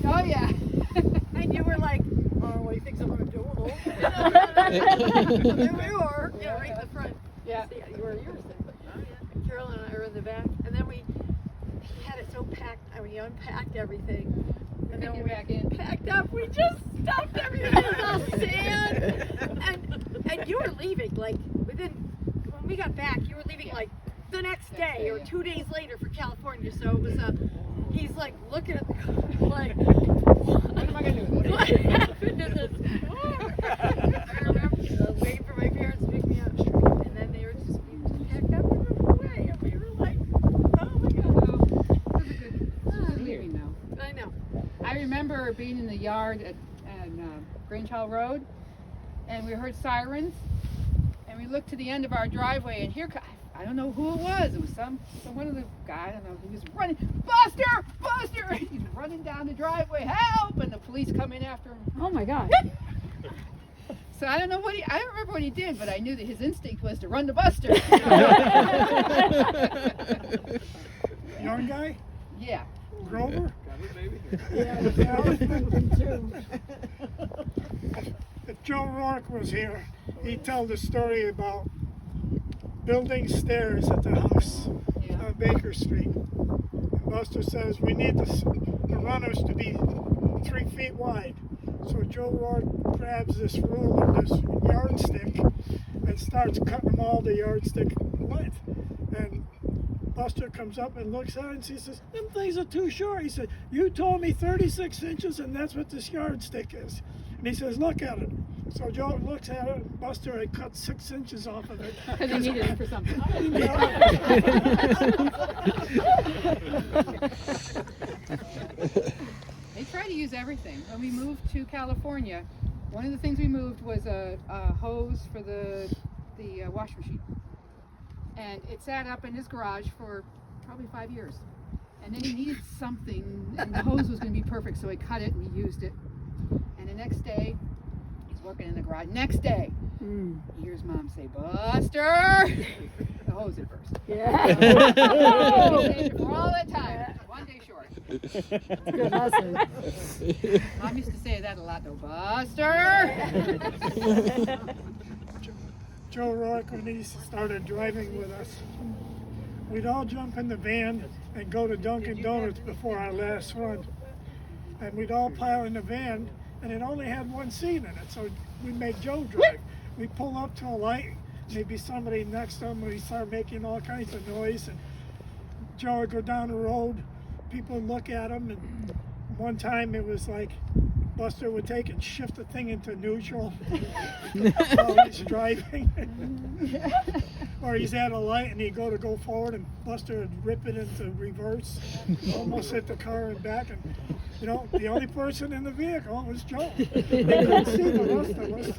Oh yeah. And you were like, oh, what do you think I'm gonna do? And there we were, right in the front. Yeah. See, you were yours then. Oh yeah. Carolyn and I were in the back, and then he had it so packed. I mean, he unpacked everything, and then Get we back in. packed up. We just stuffed everything with all sand, and you were leaving like when we got back. You were leaving like the next day or 2 days later for California. So it was he's like looking at the car like, What am I gonna do? what happened to this car? I remember waiting for my parents to pick me up, and then we just packed up and moved away, and we were like, oh my god. Leaving now. I know. I remember being in the yard at Grange Hall Road, and we heard sirens, and we looked to the end of our driveway, and here, I don't know who it was. It was some one of the guy. I don't know. He was running, Buster, Buster! He's running down the driveway, help! And the police come in after him. Oh my God. So I don't know I don't remember what he did, but I knew that his instinct was to run to Buster. Young guy? Yeah. Grover? Yeah, I was thinking too. If Joe Rourke was here, he'd tell the story about building stairs at the house on Baker Street. And Buster says, we need the runners to be 3 feet wide. So Joe Rourke grabs this ruler, this yardstick, and starts cutting them all the yardstick length. And Buster comes up and looks at it and he says, them things are too short. He said, you told me 36 inches and that's what this yardstick is. And he says, look at it. So Joe looks at it, and Buster had cut 6 inches off of it. Because he needed it for something. They try to use everything. When we moved to California, one of the things we moved was a hose for the wash machine. And it sat up in his garage for probably 5 years. And then he needed something, and the hose was going to be perfect, so he cut it and he used it. And the next day, he's working in the garage. Next day, he hears Mom say, Buster! The hose at first. Yeah. He saved it for all that time. 1 day short. Good lesson. Mom used to say that a lot though. Buster! Joe Rourke, when he started driving with us, we'd all jump in the van and go to Dunkin' Donuts before our last run. And we'd all pile in the van, and it only had one seat in it, so we'd make Joe drive. We'd pull up to a light, maybe somebody next to him, and he'd start making all kinds of noise, and Joe would go down the road, people would look at him, and one time it was like Buster would take and shift the thing into neutral while he's driving. Or he's at a light and he'd go forward and Buster would rip it into reverse, almost hit the car in back. And the only person in the vehicle was Joe. They couldn't see the rest of us.